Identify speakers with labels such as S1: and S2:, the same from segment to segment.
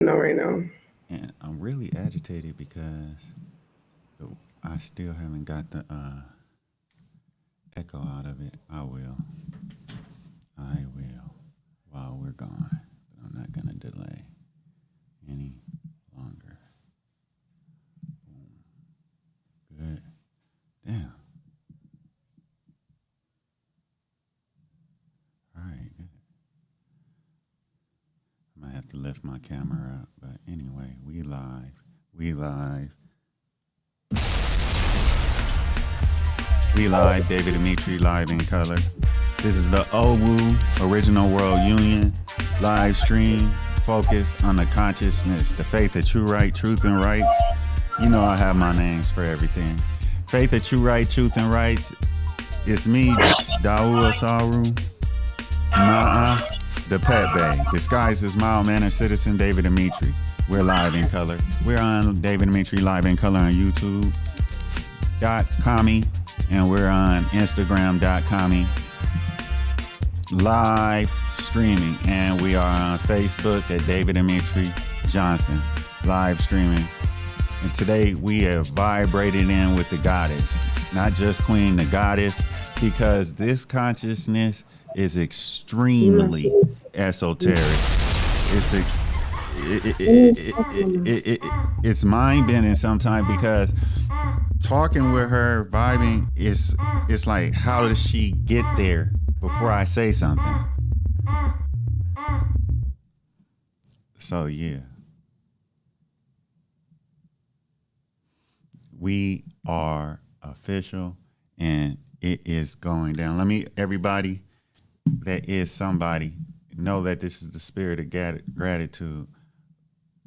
S1: No, right now.
S2: And I'm really agitated because I still haven't got the echo out of it. I will while we're gone. But I'm not gonna delay any longer. Good. Damn. All right. Good. I might have to lift my camera up, but anyway, we live. We live. We live. David Dimitri live in color. This is the O.W.U Original World Union live stream focused on the consciousness, the faith of true right, truth, and rights. You know I have my names for everything. Faith of true right, truth, and rights. It's me, O.W.U Asaru, Ma'a, the Pet Bay, disguised as mild-mannered citizen David Dimitri. We're live in color. We're on David Dimitri live in color on YouTube.com, and we're on Instagram.com live streaming, and we are on Facebook at David Dimitri Johnson live streaming. And today we have vibrated in with the goddess, not just queen, the goddess, because this consciousness is extremely esoteric. It's it's mind bending sometimes because talking with her, vibing, it's like, how does she get there before I say something? So yeah, we are official, and it is going down. Let me, everybody that is somebody, know that this is the spirit of gratitude.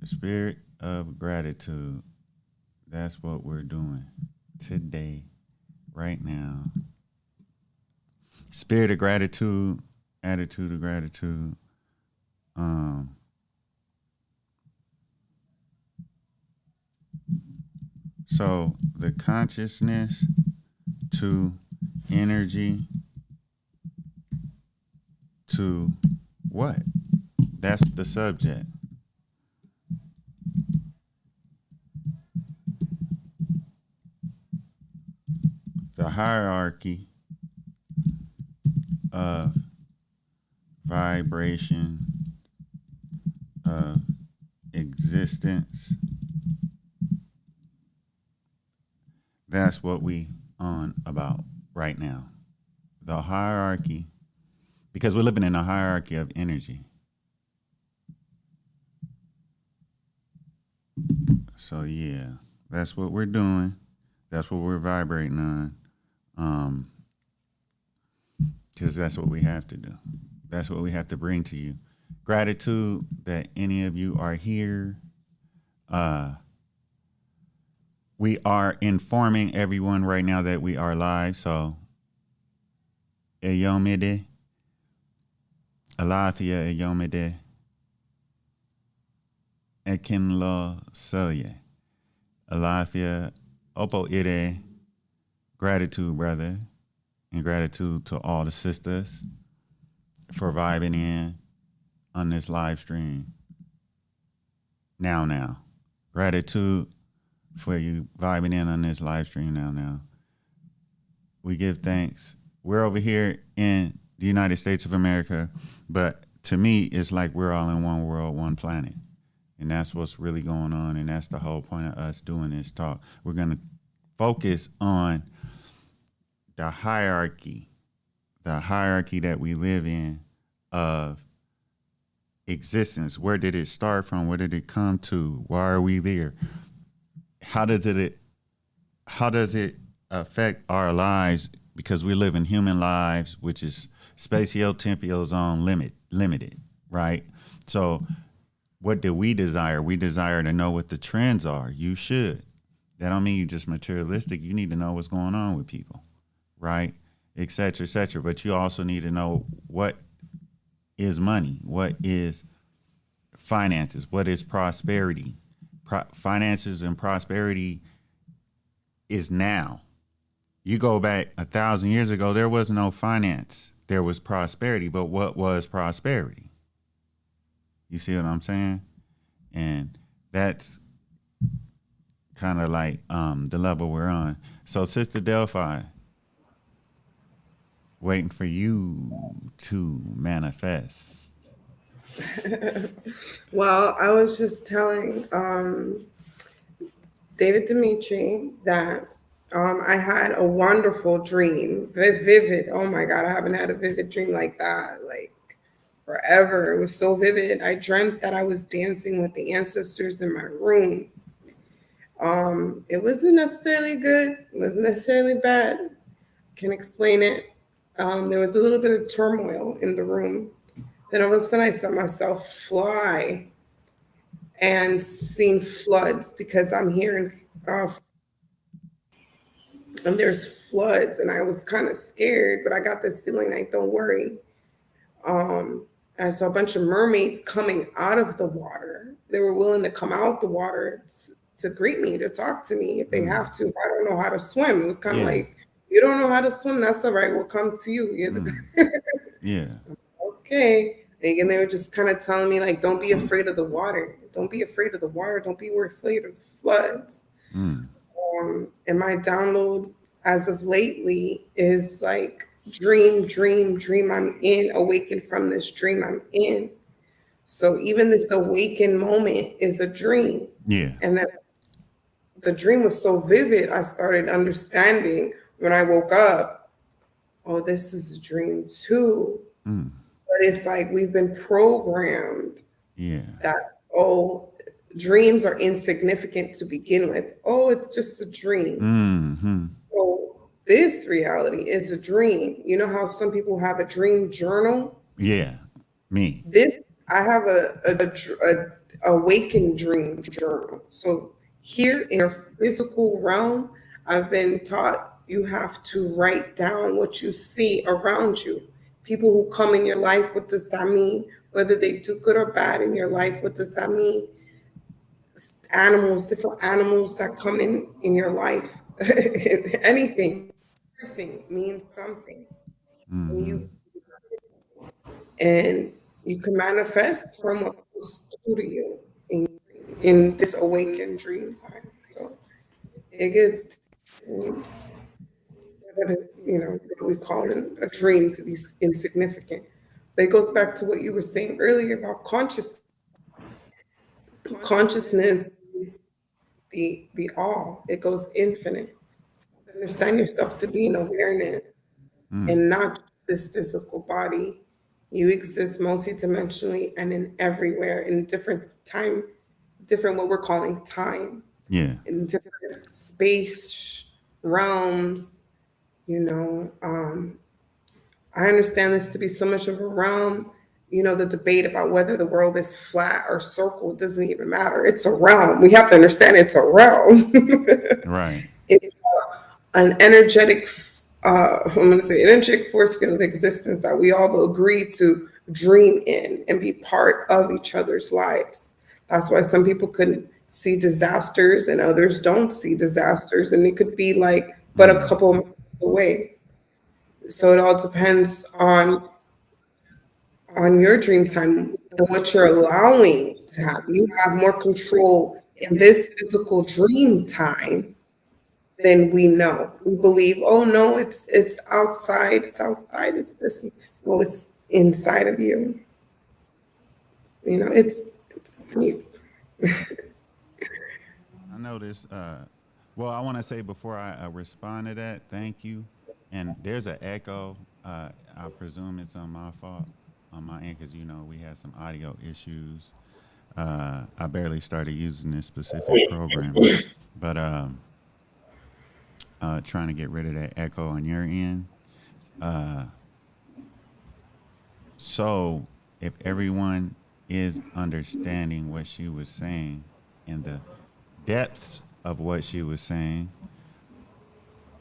S2: The spirit of gratitude. That's what we're doing today, right now. Spirit of gratitude, attitude of gratitude. So the consciousness to energy to what? That's the subject. The hierarchy of vibration of existence. That's what we on about right now. The hierarchy, because we're living in a hierarchy of energy. So yeah, that's what we're doing. That's what we're vibrating on. Because that's what we have to do. That's what we have to bring to you. Gratitude that any of you are here. We are informing everyone right now that we are live. So, Eyomide, Alafia Eyomide, Ekinlo Soye, Alafia Opo Ire, gratitude, brother, and gratitude to all the sisters for vibing in on this live stream. Now. Gratitude for you vibing in on this live stream now. We give thanks. We're over here in the United States of America, but to me, it's like we're all in one world, one planet. And that's what's really going on, and that's the whole point of us doing this talk. We're going to focus on the hierarchy that we live in of existence. Where did it start from? Where did it come to? Why are we there? How does it affect our lives? Because we live in human lives, which is spatio-temporal zone limited, right? So what do we desire? We desire to know what the trends are. You should. That don't mean you're just materialistic. You need to know what's going on with people, right? Et cetera, et cetera. But you also need to know what is money, what is finances, what is prosperity. Finances and prosperity is now. You go back 1,000 years ago, there was no finance. There was prosperity. But what was prosperity? You see what I'm saying? And that's kind of like the level we're on. So, Sister Delphi, waiting for you to manifest.
S1: Well, I was just telling David Dimitri that I had a wonderful dream, vivid. Oh my God, I haven't had a vivid dream like that, like forever. It was so vivid. I dreamt that I was dancing with the ancestors in my room. It wasn't necessarily good. It wasn't necessarily bad. Can explain it. There was a little bit of turmoil in the room. Then all of a sudden, I saw myself fly and seeing floods because I'm hearing and there's floods, and I was kind of scared, but I got this feeling like, don't worry. I saw a bunch of mermaids coming out of the water. They were willing to come out the water to greet me, to talk to me if they
S2: Mm.
S1: have to. I don't know how to swim. It was kind of
S2: Yeah.
S1: like, you don't know how to swim, that's all right. We'll come to you. You're the
S2: Mm. Yeah.
S1: okay. And they were just kind of telling me, like, don't be afraid of the water. Don't be afraid of the water. Don't be afraid of the floods.
S2: Mm.
S1: And my download as of lately is like dream, dream, dream I'm in, awaken from this dream I'm in. So even this awakened moment is a dream.
S2: Yeah.
S1: And then the dream was so vivid, I started understanding when I woke up, oh, this is a dream too.
S2: Mm.
S1: But it's like we've been programmed
S2: Yeah.
S1: that, oh, dreams are insignificant to begin with. Oh, it's just a dream.
S2: Mm-hmm.
S1: So this reality is a dream. You know how some people have a dream journal?
S2: Yeah. Me.
S1: This I have a awakened dream journal. So here in your physical realm, I've been taught you have to write down what you see around you. People who come in your life, what does that mean? Whether they do good or bad in your life, what does that mean? Animals, different animals that come in your life. Anything, everything means something. And
S2: Mm-hmm.
S1: and you can manifest from what was true to you in this awakened dream time. So it gets dreams that is, what we call a dream to be insignificant. But it goes back to what you were saying earlier about consciousness is the all. It goes infinite. Understand yourself to be in awareness
S2: Mm.
S1: and not this physical body. You exist multidimensionally and in everywhere in different time, different what we're calling time,
S2: Yeah.
S1: in different space realms. You know, I understand this to be so much of a realm. The debate about whether the world is flat or circle doesn't even matter. It's a realm. We have to understand it's a realm.
S2: Right.
S1: It's an energetic, I'm going to say, energetic force field of existence that we all will agree to dream in and be part of each other's lives. That's why some people could see disasters and others don't see disasters, and it could be like but a
S2: Mm.
S1: couple of miles away. So it all depends on your dream time and what you're allowing to happen. You have more control in this physical dream time than we know. We believe, oh no, it's outside, it's this. Well, it's inside of you. It's neat.
S2: I know this. Well, I want to say before I respond to that, thank you. And there's an echo. I presume it's on my fault, on my end, because we had some audio issues. I barely started using this specific program, but trying to get rid of that echo on your end. Uh, so, if everyone is understanding what she was saying and the depths of what she was saying,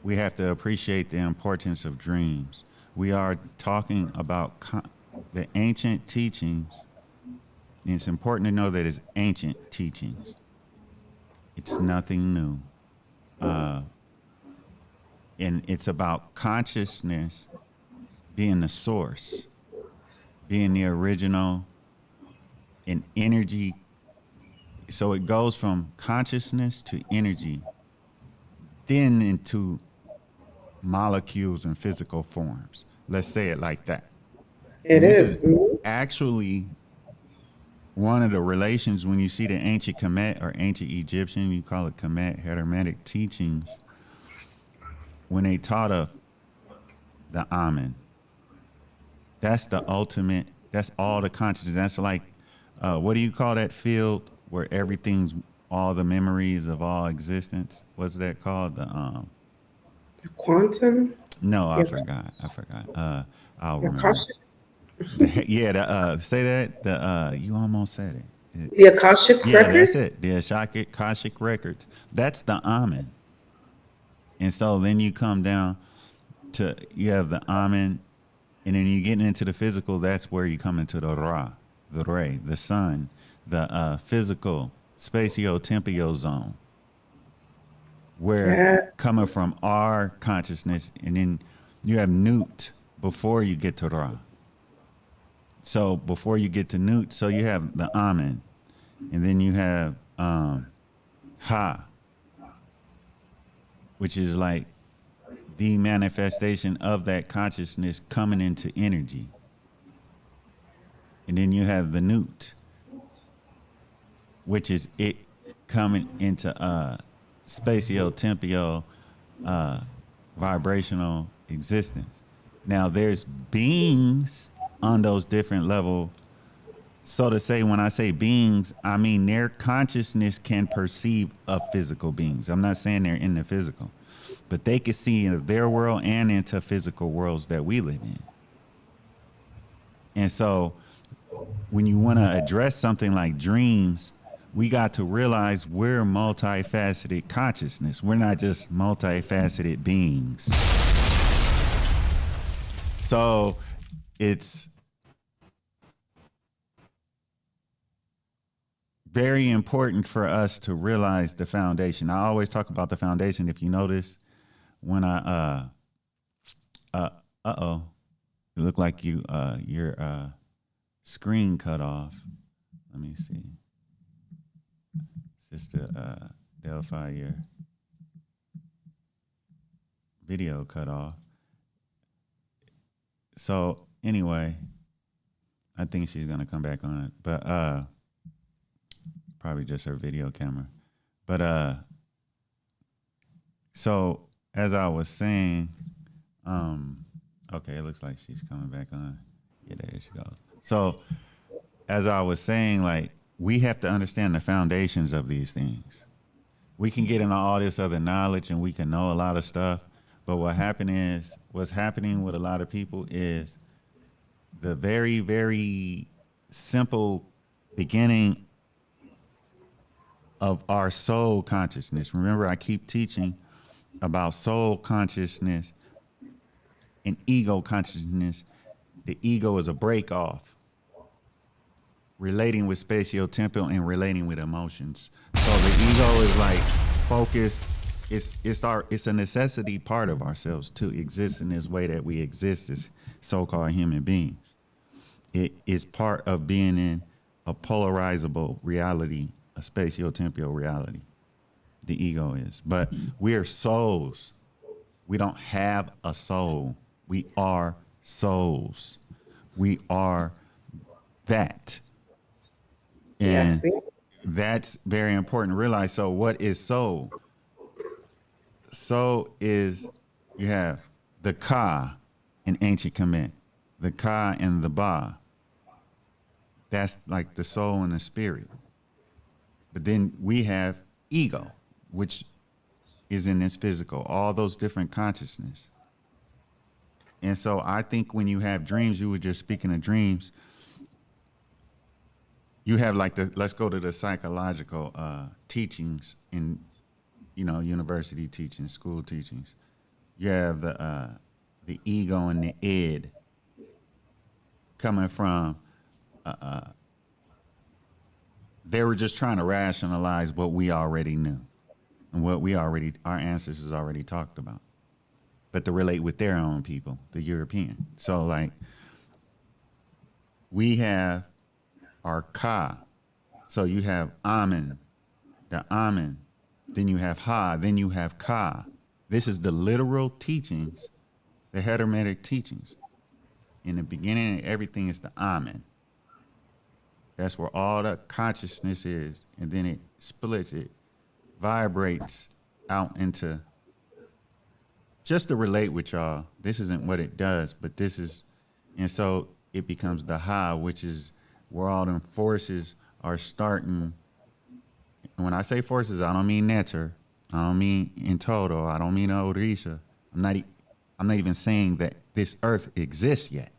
S2: we have to appreciate the importance of dreams. We are talking about the ancient teachings, and it's important to know that it's ancient teachings. It's nothing new. Uh, and it's about consciousness being the source, being the original, and energy So it goes from consciousness to energy, then into molecules and physical forms. Let's say it like that.
S1: It
S2: And this is
S1: is. Mhm.
S2: actually one of the relations when you see the ancient Kemet or ancient Egyptian, you call it Kemet, Hermetic teachings, when they taught of the Amen. That's the ultimate, that's all the consciousness. That's like, what do you call that field where everything's all the memories of all existence? What's that called?
S1: Quantum.
S2: No, I
S1: Yeah.
S2: forgot. I forgot. I'll
S1: Yeah.
S2: remember. Yeah, say that. You almost said it.
S1: The Akashic
S2: Yeah, that's
S1: records.
S2: it. The Akashic records. That's the Amen. And so then you come down to you have the Amen, and then you get into the physical. That's where you come into the Ra, the Ray, the sun, the physical spatio-temporal zone, where
S1: Yeah.
S2: coming from our consciousness, and then you have Newt before you get to Ra. So before you get to Newt, so you have the Amen, and then you have Ha, which is like the manifestation of that consciousness coming into energy. And then you have the Newt, which is it coming into spatio-temporal vibrational existence. Now there's beings on those different levels. So to say, when I say beings, I mean their consciousness can perceive of physical beings. I'm not saying they're in the physical, but they can see into their world and into physical worlds that we live in. And so when you want to address something like dreams, we got to realize we're multifaceted consciousness. We're not just multifaceted beings. So it's very important for us to realize the foundation. I always talk about the foundation. If you notice, when oh, it looked like your screen cut off. Let me see. Sister Delphi, your video cut off. So anyway, I think she's gonna come back on it, but probably just her video camera. But so as I was saying, okay, it looks like she's coming back on. Yeah, there she goes. So as I was saying, like we have to understand the foundations of these things. We can get into all this other knowledge and we can know a lot of stuff, but what's happening with a lot of people is the very, very simple beginning of our soul consciousness. Remember, I keep teaching about soul consciousness and ego consciousness. The ego is a break off, relating with spatio-temporal and relating with emotions. So the ego is like focused. It's a necessity part of ourselves to exist in this way that we exist as so-called human beings. It is part of being in a polarizable reality, a spatio-temporal reality. The ego is. But we are souls. We don't have a soul. We are souls. We are that.
S1: Yes.
S2: And that's very important to realize. So what is soul? Soul is, you have the Ka in ancient Kemet, the Ka and the Ba. That's like the soul and the spirit. But then we have ego, which is in this physical, all those different consciousness. And so I think when you have dreams, you were just speaking of dreams, you have like let's go to the psychological teachings in, university teachings, school teachings. You have the ego and the id coming from, they were just trying to rationalize what we already knew and what our ancestors already talked about, but to relate with their own people, the European. So like we have our Ka So you have Amen, the Amen, then you have Ha, then you have Ka. This is the literal teachings, the Hermetic teachings. In the beginning of everything is the Amen. That's where all the consciousness is, and then it splits, it vibrates out into, just to relate with y'all, this isn't what it does, but this is, and so it becomes the Ha, which is where all them forces are starting. And when I say forces, I don't mean Netter, I don't mean in total, I don't mean Orisha. I'm not even saying that this earth exists yet.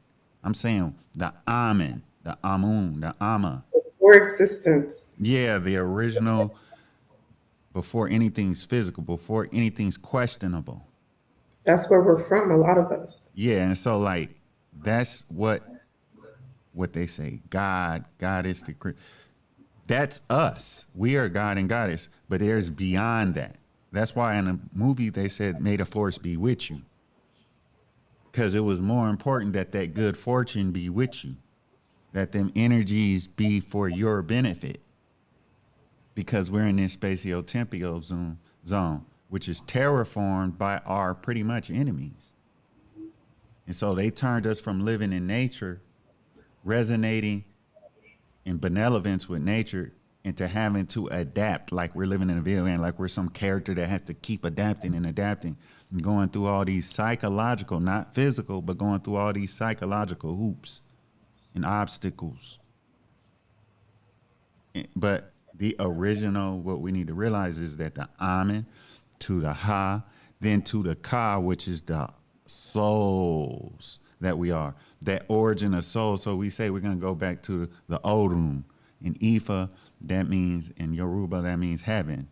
S2: I'm saying the Amen, the Amun, the Ama.
S1: For existence.
S2: Yeah, the original, before anything's physical, before anything's questionable.
S1: That's where we're from, a lot of us.
S2: Yeah, and so like that's what they say. God is that's us. We are God and Goddess, but there's beyond that. That's why in a movie they said, "May the force be with you," because it was more important that good fortune be with you, that them energies be for your benefit, because we're in this spatio-temporal zone, which is terraformed by our pretty much enemies. And so they turned us from living in nature, resonating in benevolence with nature, into having to adapt like we're living in a video game, like we're some character that has to keep adapting and adapting and going through all these psychological, not physical, but going through all these psychological hoops and obstacles. But the original, what we need to realize is that the Amen to the Ha, then to the Ka, which is the souls that we are, that origin of soul. So we say we're going to go back to the O.W.U. In Ifa, that means, in Yoruba, that means heaven.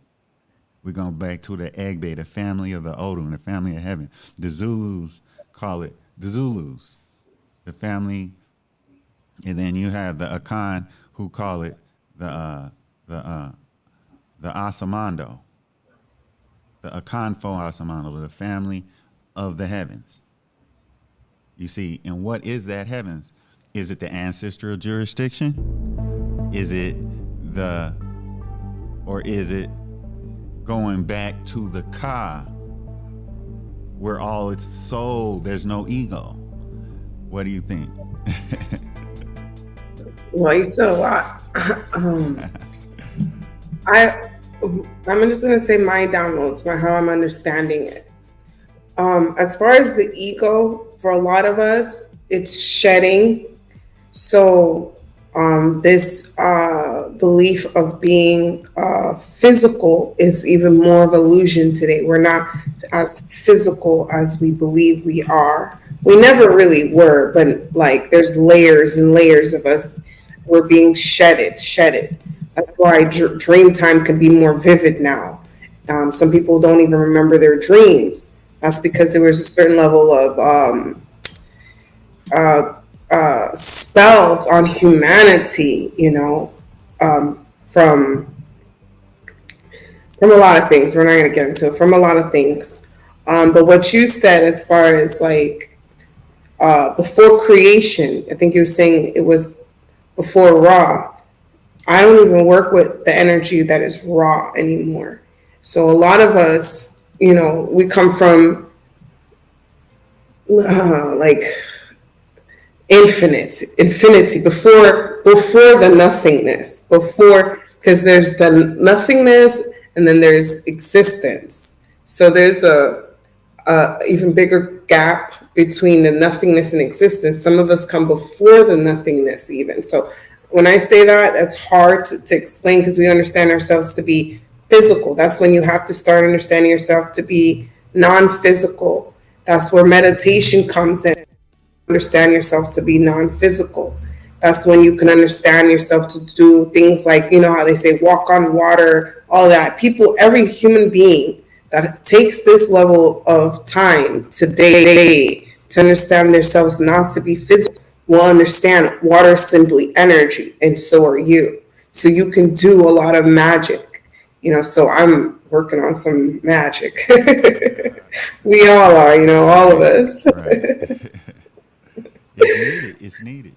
S2: We're going back to the Egbe, the family of the O.W.U., the family of heaven. The Zulus call it the Zulus, the family. And then you have the Akan, who call it the Asamando, the Akanfo Asamando, the family of the heavens. You see, and what is that heavens? Is it the ancestral jurisdiction? Is it or is it going back to the Ka, where all it's soul, there's no ego? What do you think?
S1: Well, you said a lot. I'm just gonna say my downloads, how I'm understanding it. As far as the ego, for a lot of us, it's shedding. So this belief of being physical is even more of an illusion today. We're not as physical as we believe we are. We never really were, but like there's layers and layers of us. We're being shedded. That's why dream time can be more vivid now. Some people don't even remember their dreams. That's because there was a certain level of spells on humanity, from a lot of things. We're not going to get into it. From a lot of things. But what you said, as far as like before creation, I think you were saying it was before Ra. I don't even work with the energy that is Ra anymore. So a lot of us, we come from like infinity before the nothingness, because there's the nothingness and then there's existence. So there's a even bigger gap between the nothingness and existence. Some of us come before the nothingness even. So when I say that, that's hard to explain, because we understand ourselves to be physical. That's when you have to start understanding yourself to be non-physical. That's where meditation comes in. Understand yourself to be non-physical. That's when you can understand yourself to do things like, how they say walk on water, all that. Every human being that takes this level of time today to understand themselves not to be physical will understand water is simply energy, and so are you. So you can do a lot of magic. So I'm working on some magic. We all are, all of us.
S2: Right. It's needed.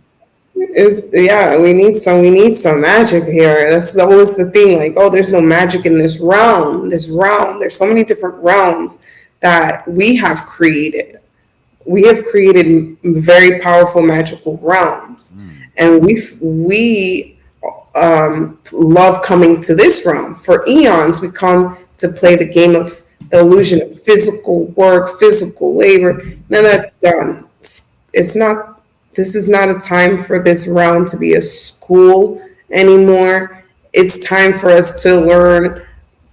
S1: Yeah, we need some magic here. That's always the thing. Like, oh, there's no magic in this realm. This realm. There's so many different realms that we have created. We have created very powerful magical realms,
S2: Mm.
S1: and we love coming to this realm. For eons, we come to play the game of the illusion of physical work, physical labor. None of that's done. It's not. This is not a time for this realm to be a school anymore. It's time for us to learn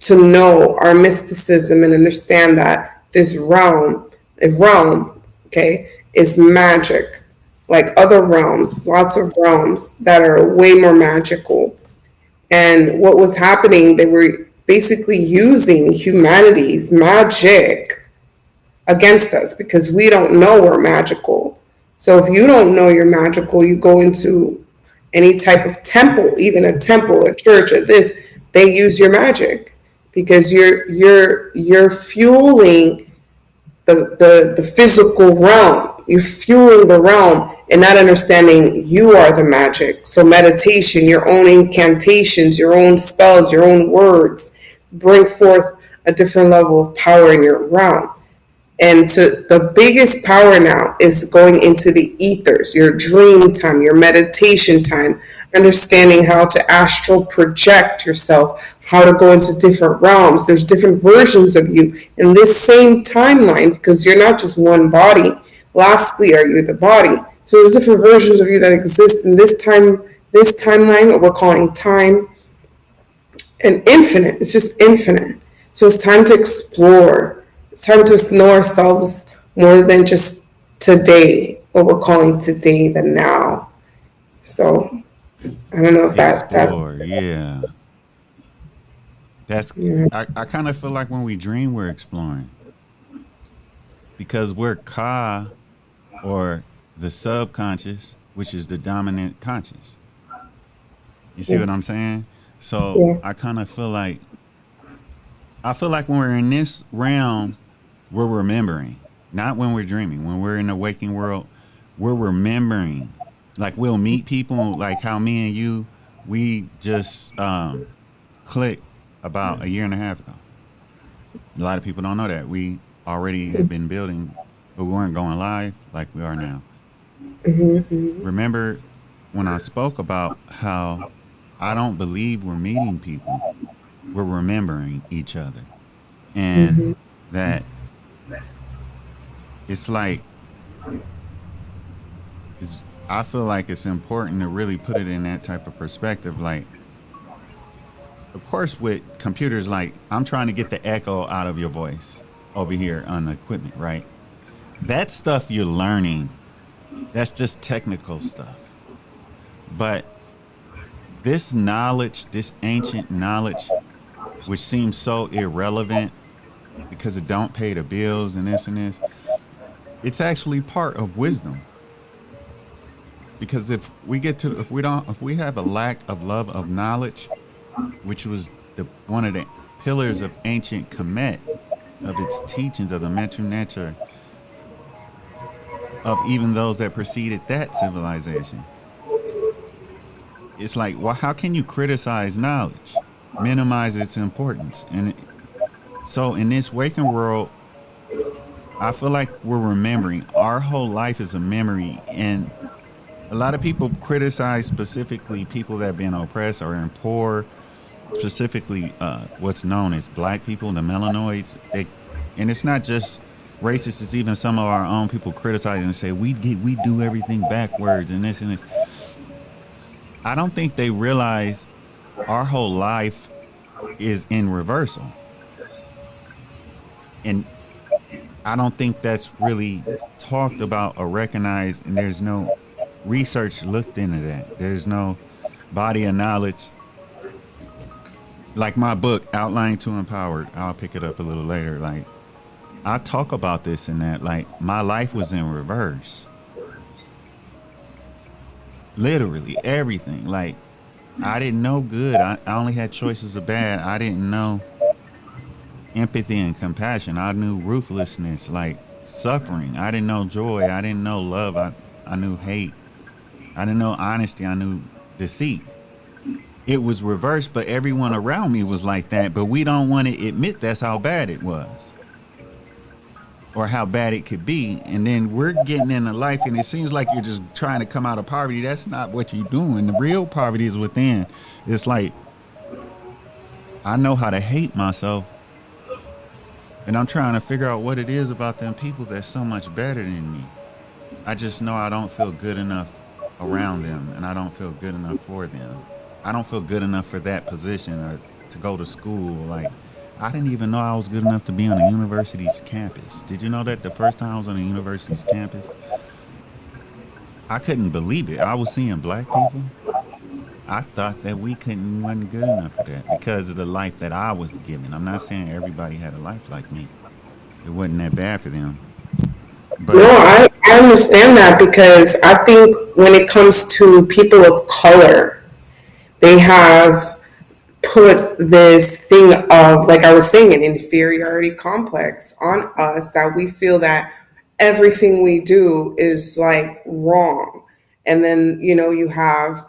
S1: to know our mysticism and understand that this realm, okay, is magic. Like other realms, lots of realms that are way more magical. And what was happening, they were basically using humanity's magic against us because we don't know we're magical. So if you don't know you're magical, you go into any type of temple, even a temple, a church, or this, they use your magic because you're fueling the physical realm. You're fueling the realm and not understanding you are the magic. So meditation, your own incantations, your own spells, your own words bring forth a different level of power in your realm. And to the biggest power now is going into the ethers, your dream time, your meditation time, understanding how to astral project yourself, how to go into different realms. There's different versions of you in this same timeline because you're not just one body. Lastly, are you the body? So there's different versions of you that exist in this timeline, what we're calling time, and infinite. It's just infinite. So it's time to explore. It's time to know ourselves more than just today, what we're calling today, the now. So I don't know if that's
S2: Explore, yeah. That's
S1: yeah.
S2: I kind of feel like when we dream, we're exploring because we're ka or the subconscious, which is the dominant conscious. You see what I'm
S1: Yes.
S2: saying? So
S1: Yes.
S2: I feel like when we're in this realm, we're remembering, not when we're dreaming. When we're in the waking world, we're remembering. Like we'll meet people, like how me and you, we just clicked about a year and a half ago. A lot of people don't know that we already had been building, but we weren't going live like we are now. Remember when I spoke about how I don't believe we're meeting people, we're remembering each other, and that it's like it's, I feel like it's important to really put it in that type of perspective. Like, of course, with computers, like I'm trying to get the echo out of your voice over here on the equipment, right? That stuff you're learning, that's just technical stuff. But this knowledge, this ancient knowledge, which seems so irrelevant because it don't pay the bills and this, it's actually part of wisdom. Because if we have a lack of love of knowledge, which was the one of the pillars of ancient Kemet, of its teachings of the mental nature of even those that preceded that civilization. It's like, well, how can you criticize knowledge, minimize its importance? So in this waking world, I feel like we're remembering. Our whole life is a memory, and a lot of people criticize specifically people that have been oppressed or in poor, specifically what's known as black people, the melanoids. And it's not just racist; it's even some of our own people criticizing and say we do everything backwards and this and this. I don't think they realize our whole life is in reversal, and I don't think that's really talked about or recognized. And there's no research looked into that. There's no body of knowledge like my book Outlining to Empowered. I'll pick it up a little later. Like I talk about this and that. Like my life was in reverse, literally everything. Like I didn't know good. I only had choices of bad. I didn't know empathy and compassion. I knew ruthlessness, like suffering. I didn't know joy. I didn't know love. I knew hate. I didn't know honesty. I knew deceit. It was reversed, but everyone around me was like that. But we don't want to admit that's how bad it was or how bad it could be. And then we're getting into life, and it seems like you're just trying to come out of poverty. That's not what you're doing. The real poverty is within. It's like, I know how to hate myself, and I'm trying to figure out what it is about them people that's so much better than me. I just know I don't feel good enough around them, and I don't feel good enough for them. I don't feel good enough for that position or to go to school. Like, I didn't even know I was good enough to be on a university's campus. Did you know that the first time I was on a university's campus, I couldn't believe it. I was seeing black people. I thought that we couldn't wasn't good enough for that because of the life that I was given. I'm not saying everybody had a life like me. It wasn't that bad for them.
S1: No,
S2: But
S1: I understand that because I think when it comes to people of color, they have put this thing of, like I was saying, an inferiority complex on us that we feel that everything we do is like wrong. And then, you have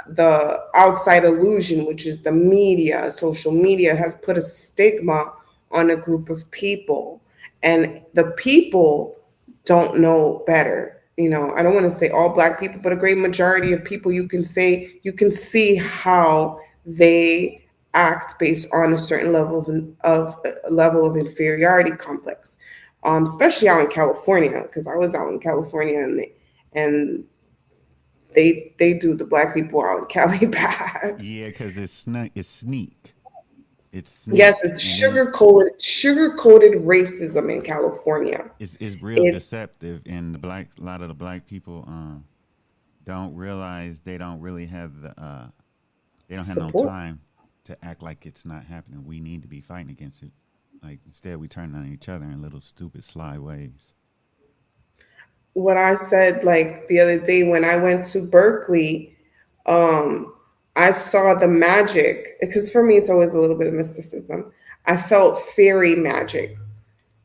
S1: the outside illusion, which is the media. Social media has put a stigma on a group of people, and the people don't know better. I don't want to say all black people, but a great majority of people, you can see how they act based on a certain level of inferiority complex, especially out in California, because I was out in California, and they do the black people out in Cali bad.
S2: yeah, because it's sneak. It's
S1: Yes,
S2: sneak.
S1: it's
S2: And then
S1: sugar coated racism in California.
S2: it's real
S1: It's
S2: deceptive, and a lot of the black people don't realize they don't really have they don't have no
S1: support.
S2: time to act like it's not happening. We need to be fighting against it. Like instead, we turn on each other in little stupid sly ways.
S1: What I said like the other day when I went to Berkeley, um, I saw the magic because for me it's always a little bit of mysticism. I felt fairy magic.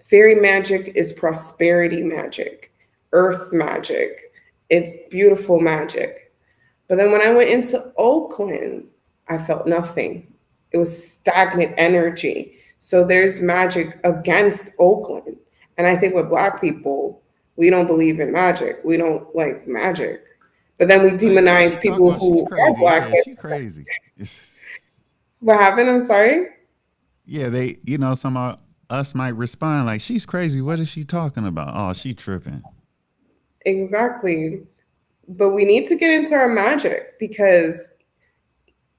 S1: Fairy magic is prosperity magic, earth magic. It's beautiful magic. But then when I went into Oakland, I felt nothing. It was stagnant energy. So there's magic against Oakland. And I think with black people, we don't believe in magic. We don't like magic. But then we
S2: What she
S1: demonize
S2: talking
S1: people
S2: about? She's
S1: who are
S2: crazy.
S1: black.
S2: Okay, she crazy.
S1: What happened? I'm sorry.
S2: Yeah, some of us might respond like, she's crazy. What is she talking about? Oh, she tripping.
S1: Exactly. But we need to get into our magic because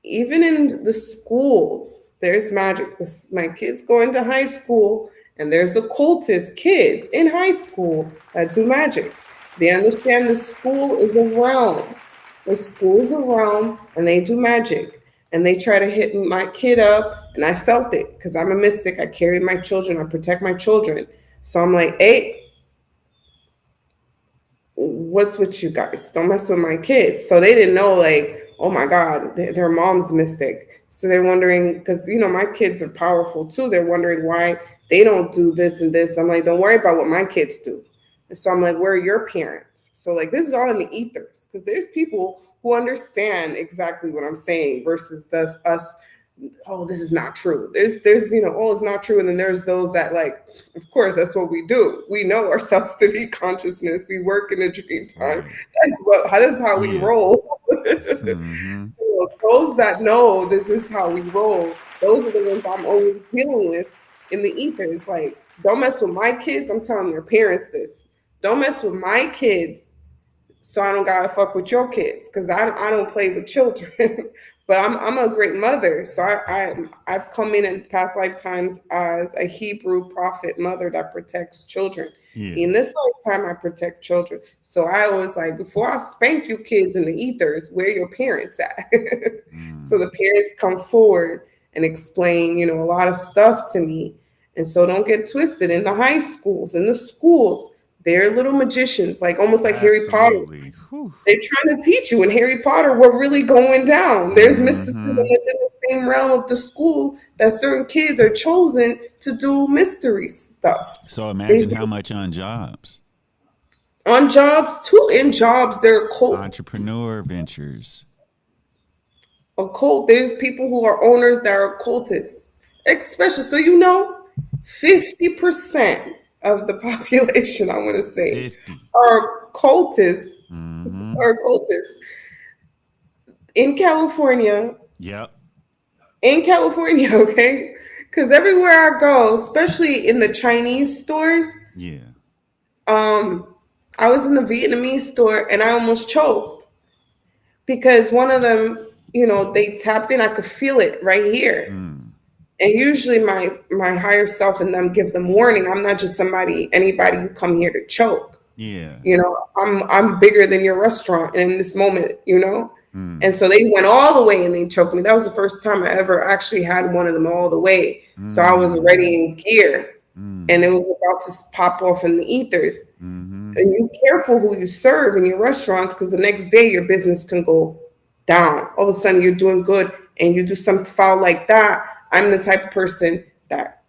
S1: even in the schools, there's magic. My kids go into high school, and there's occultist kids in high school that do magic. They understand the school is a realm. The school is a realm, and they do magic. And they try to hit my kid up, and I felt it because I'm a mystic. I carry my children. I protect my children. So I'm like, hey, what's with you guys? Don't mess with my kids. So they didn't know, like, oh my God, their mom's mystic. So they're wondering, because, my kids are powerful too. They're wondering why they don't do this and this. I'm like, don't worry about what my kids do. And so I'm like, where are your parents? So, like, this is all in the ethers because there's people who understand exactly what I'm saying versus us, oh, this is not true. There's oh, it's not true. And then there's those that, like, of course, that's what we do. We know ourselves to be consciousness. We work in a dream time.
S2: Right.
S1: That's how we
S2: Yeah.
S1: roll.
S2: Mm-hmm.
S1: So those that know this is how we roll, those are the ones I'm always dealing with in the ethers. Like, don't mess with my kids. I'm telling their parents this. Don't mess with my kids, so I don't gotta fuck with your kids because I don't play with children. But I'm a great mother, so I've come in past lifetimes as a Hebrew prophet mother that protects children.
S2: Yeah.
S1: In this lifetime, I protect children. So I always like, before I spank you kids in the ethers, where your parents at? So
S2: Mm.
S1: the parents come forward and explain, a lot of stuff to me. And so don't get twisted. In the high schools, in the schools, they're little magicians, like almost like Harry Potter.
S2: Absolutely. Whew.
S1: They're trying to teach you in Harry Potter what really going down. There's mysticism
S2: Mm-hmm.
S1: within the same realm of the school that certain kids are chosen to do mystery stuff.
S2: So
S1: They
S2: imagine how much on jobs.
S1: On jobs, too. In jobs, they're
S2: Entrepreneur ventures.
S1: occult. There's people who are owners that are occultists, especially. So 50% of the population, I want to say,
S2: 50.
S1: are cultists.
S2: Mm-hmm.
S1: Are cultists in California.
S2: Yep.
S1: In California, okay, because everywhere I go, especially in the Chinese stores,
S2: Yeah.
S1: um, I was in the Vietnamese store and I almost choked because one of them, they tapped in. I could feel it right here.
S2: Mm.
S1: And usually my higher self and them give them warning. I'm not just anybody who come here to choke.
S2: Yeah.
S1: I'm bigger than your restaurant in this moment. And
S2: Mm.
S1: so they went all the way and they choked me. That was the first time I ever actually had one of them all the way. So I was already
S2: Mm.
S1: in gear and
S2: Mm.
S1: it was about to pop off in the ethers.
S2: Mm-hmm.
S1: And you careful who you serve in your restaurants because the next day your business can go down. All of a sudden you're doing good and you do something foul like that. I'm the type of person that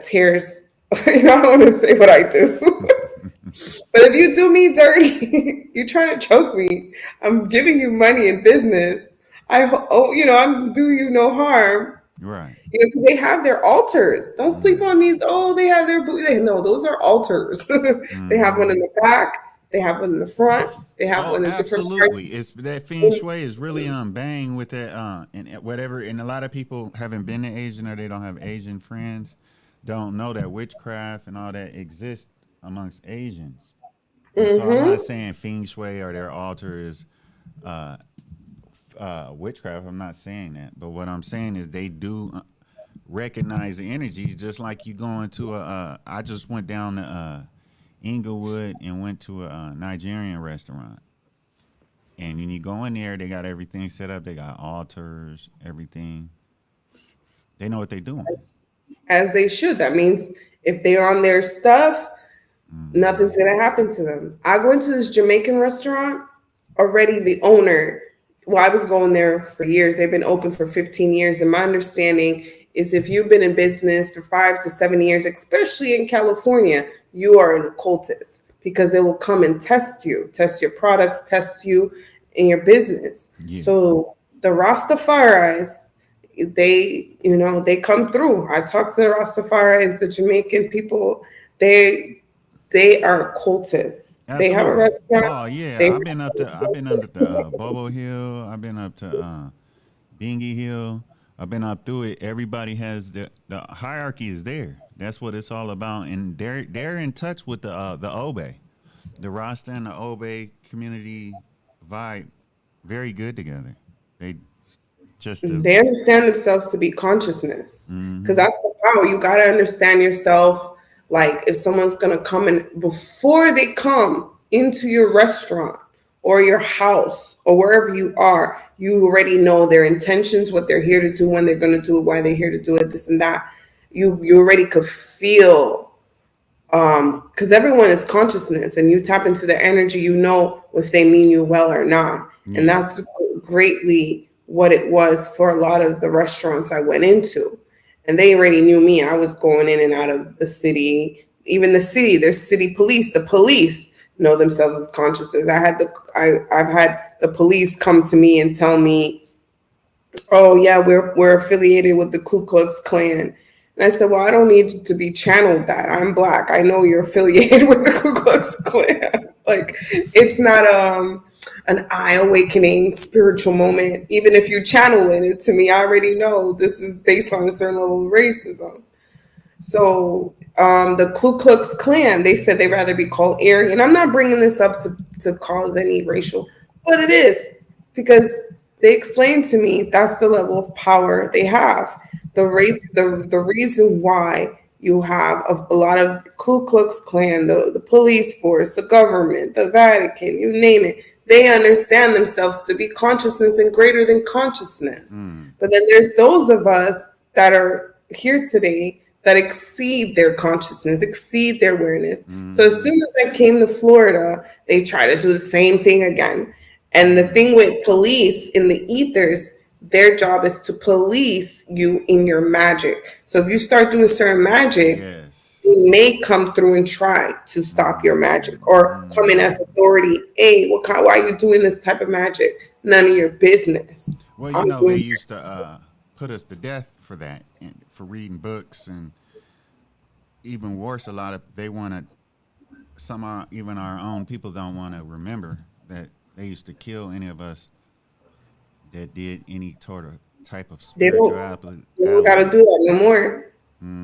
S1: tears. I don't want to say what I do. But if you do me dirty, you trying to choke me. I'm giving you money in business. I'm do you no harm.
S2: Right.
S1: Because they have their altars. Don't sleep
S2: Mm.
S1: on these. Oh, they have their no, those are altars. They have one
S2: Mm-hmm.
S1: in the back. They have one in the front. They have
S2: Oh,
S1: one in different parts.
S2: absolutely. It's that feng shui is really bang with that and whatever. And a lot of people haven't been to Asian or they don't have Asian friends, don't know that witchcraft and all that exists amongst Asians. And so I'm not
S1: Mm-hmm.
S2: saying feng shui or their altar is uh, witchcraft. I'm not saying that. But what I'm saying is they do recognize the energy, just like you going to I just went down to Inglewood and went to a Nigerian restaurant. And when you go in there, they got everything set up. They got altars, everything. They know what they're doing.
S1: As they should. That means if they're on their stuff,
S2: Mm-hmm.
S1: nothing's gonna happen to them. I went to this Jamaican restaurant. Already the owner, well, I was going there for years. They've been open for 15 years. And my understanding is if you've been in business for 5 to 7 years, especially in California, you are an occultist because they will come and test your products, test you in your business.
S2: Yeah,
S1: So the Rastafaris, they come through. I talked to the Rastafaris, the Jamaican people. They are cultists. They have a
S2: absolutely.
S1: restaurant.
S2: Oh yeah,
S1: They
S2: I've been up the Bobo Hill. I've been up to Bingy Hill. I've been up through it. Everybody has the hierarchy is there. That's what it's all about, and they're in touch with the Obe, the Rasta and the Obe community vibe very good together. They just to
S1: they understand themselves to be consciousness because
S2: mm-hmm.
S1: that's the power. You got to understand yourself. Like if someone's going to come in before they come into your restaurant or your house or wherever you are, you already know their intentions, what they're here to do, when they're going to do it, why they're here to do it, this and that. You already could feel, because everyone is consciousness and you tap into the energy, if they mean you well or not. And
S2: Yeah.
S1: that's greatly what it was for a lot of the restaurants I went into. And they already knew me. I was going in and out of the city. Even the city, there's city police. The police know themselves as consciousness. I've had the police come to me and tell me, oh yeah, we're affiliated with the Ku Klux Klan. And I said, well, I don't need to be channeled that. I'm black. I know you're affiliated with the Ku Klux Klan. Like it's not an eye awakening spiritual moment. Even if you channel it to me, I already know this is based on a certain level of racism. So the Ku Klux Klan, they said they'd rather be called Aryan. I'm not bringing this up to cause any racial, but it is because they explained to me that's the level of power they have. The reason why you have a lot of Ku Klux Klan, the police force, the government, the Vatican, you name it, they understand themselves to be consciousness and greater than consciousness.
S2: Mm.
S1: But then there's those of us that are here today that exceed their consciousness, exceed their awareness. So as
S2: Mm-hmm.
S1: soon as I came to Florida, they try to do the same thing again. And the
S2: Mm.
S1: thing with police in the ethers, their job is to police you in your magic. So if you start doing certain magic,
S2: Yes.
S1: may come through and try to stop your magic or come in
S2: Mm.
S1: as authority. Hey, why are you doing this type of magic? None of your business.
S2: Well, you
S1: I'm
S2: know, they
S1: doing.
S2: used to put us to death for that, and for reading books, and even worse, a lot of they want to. Some are, even our own people don't want to remember that they used to kill any of us that did any sort of type of
S1: They don't.
S2: spirituality.
S1: They don't gotta do that no more.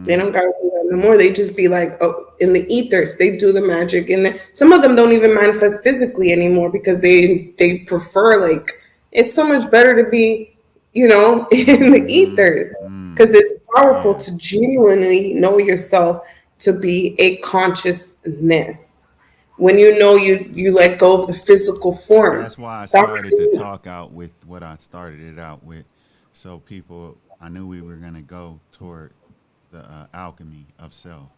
S1: They don't gotta do that no more. They just be like, oh, in the ethers, they do the magic, and some of them don't even manifest physically anymore because they prefer, like, it's so much better to be, in the
S2: Mm-hmm.
S1: ethers because
S2: Mm.
S1: it's powerful
S2: Yeah.
S1: to genuinely know yourself to be a consciousness. When you let go of the physical form,
S2: That's why I
S1: that's
S2: started the talk out with what I started it out with. So people, I knew we were going to go toward the alchemy of self.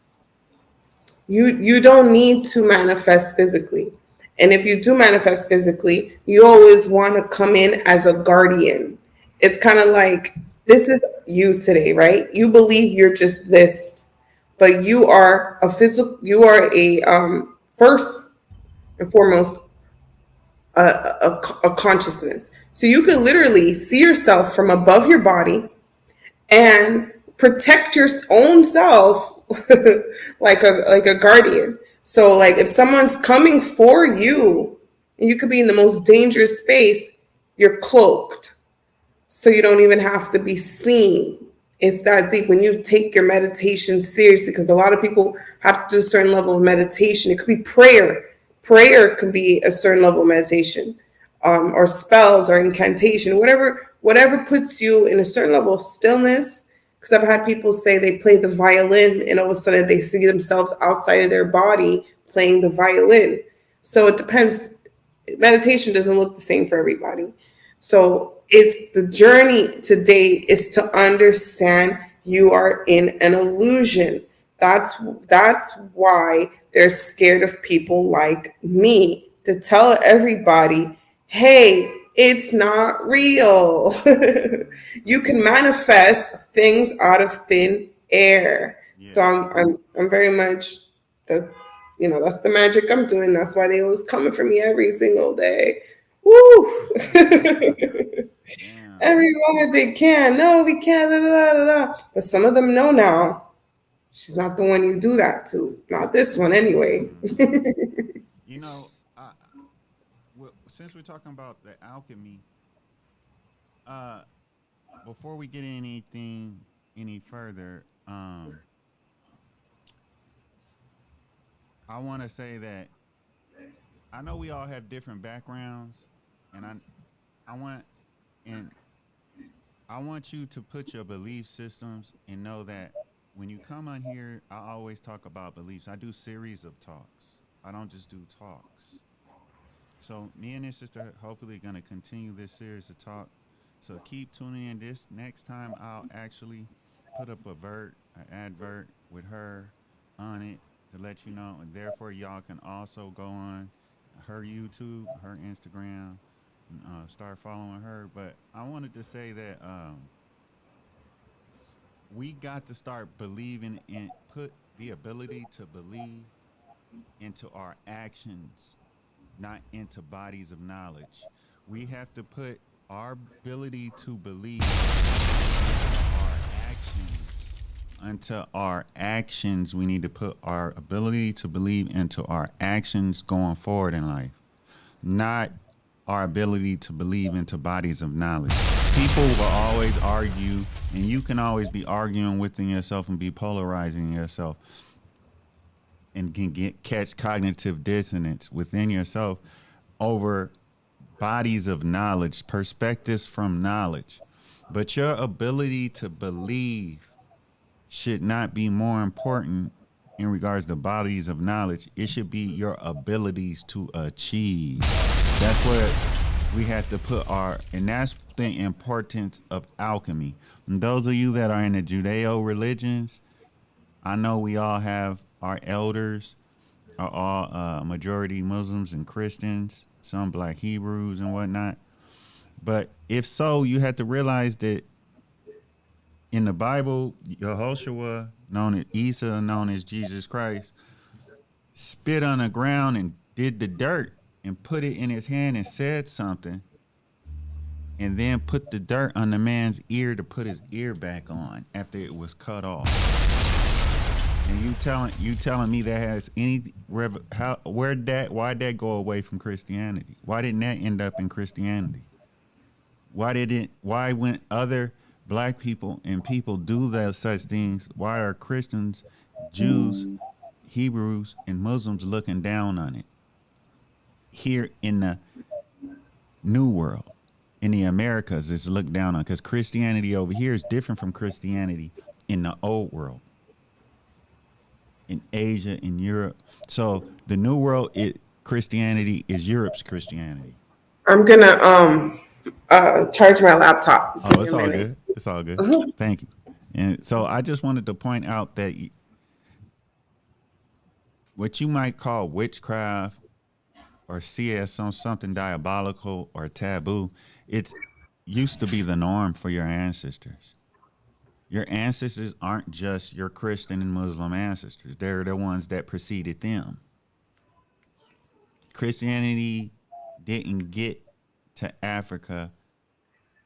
S1: you don't need to manifest physically. And if you do manifest physically, you always want to come in as a guardian. It's kind of like, this is you today, right? You believe you're just this, but you are a first and foremost a consciousness. So you could literally see yourself from above your body and protect your own self like a guardian. So like if someone's coming for you, you could be in the most dangerous space, you're cloaked so you don't even have to be seen. It's that deep when you take your meditation seriously, because a lot of people have to do a certain level of meditation. It could be prayer. Prayer can be a certain level of meditation, or spells or incantation, whatever puts you in a certain level of stillness. Because I've had people say they play the violin and all of a sudden they see themselves outside of their body playing the violin. So it depends. Meditation doesn't look the same for everybody. So it's the journey today is to understand you are in an illusion. That's why they're scared of people like me to tell everybody, hey, it's not real. You can manifest things out of thin air. So
S2: Yeah.
S1: I'm very much, that's that's the magic I'm doing. That's why they always coming for me every single day. Woo!
S2: Damn.
S1: Every moment they can. No, we can't. Da, da, da, da. But some of them know now. She's not the one you do that to. Not this one, anyway.
S2: Mm. You know, well, since we're talking about the alchemy, uh, before we get anything any further, I want to say that I know we all have different backgrounds, and I want and I want you to put your belief systems and know that when you come on here, I always talk about beliefs. I do series of talks. I don't just do talks. So me and this sister hopefully gonna continue this series of talk. So keep tuning in. This next time I'll actually put up an advert with her on it to let you know, and therefore y'all can also go on her YouTube, her Instagram, and start following her. But I wanted to say that we got to start believing in put the ability to believe into our actions, not into bodies of knowledge. We have to put our ability to believe into our actions. Into our actions, we need to put our ability to believe into our actions going forward in life, not our ability to believe into bodies of knowledge. People will always argue, and you can always be arguing within yourself and be polarizing yourself and can catch cognitive dissonance within yourself over bodies of knowledge, perspectives from knowledge. But your ability to believe should not be more important in regards to bodies of knowledge. It should be your abilities to achieve. That's what we have to put and that's the importance of alchemy. And those of you that are in the Judeo religions, I know we all have our elders are all majority Muslims and Christians, some black Hebrews and whatnot. But if so, you have to realize that in the Bible, Yehoshua known as Isa, known as Jesus Christ, spit on the ground and did the dirt and put it in his hand and said something, and then put the dirt on the man's ear to put his ear back on after it was cut off. And you telling me that has any why'd that go away from Christianity? Why didn't that end up in Christianity? Why when other black people and people do those such things, why are Christians, Jews, Hebrews, and Muslims looking down on it? Here in the New World, in the Americas, it's looked down on because Christianity over here is different from Christianity in the old world, in Asia, in Europe. So the New World, Christianity is Europe's Christianity.
S1: I'm gonna charge my laptop. Give
S2: Oh,
S1: me
S2: it's
S1: a
S2: all
S1: minute.
S2: good. It's all good. Thank you. And so I just wanted to point out that what you might call witchcraft or see as something diabolical or taboo, it's used to be the norm for your ancestors. Your ancestors aren't just your Christian and Muslim ancestors. They're the ones that preceded them. Christianity didn't get to Africa,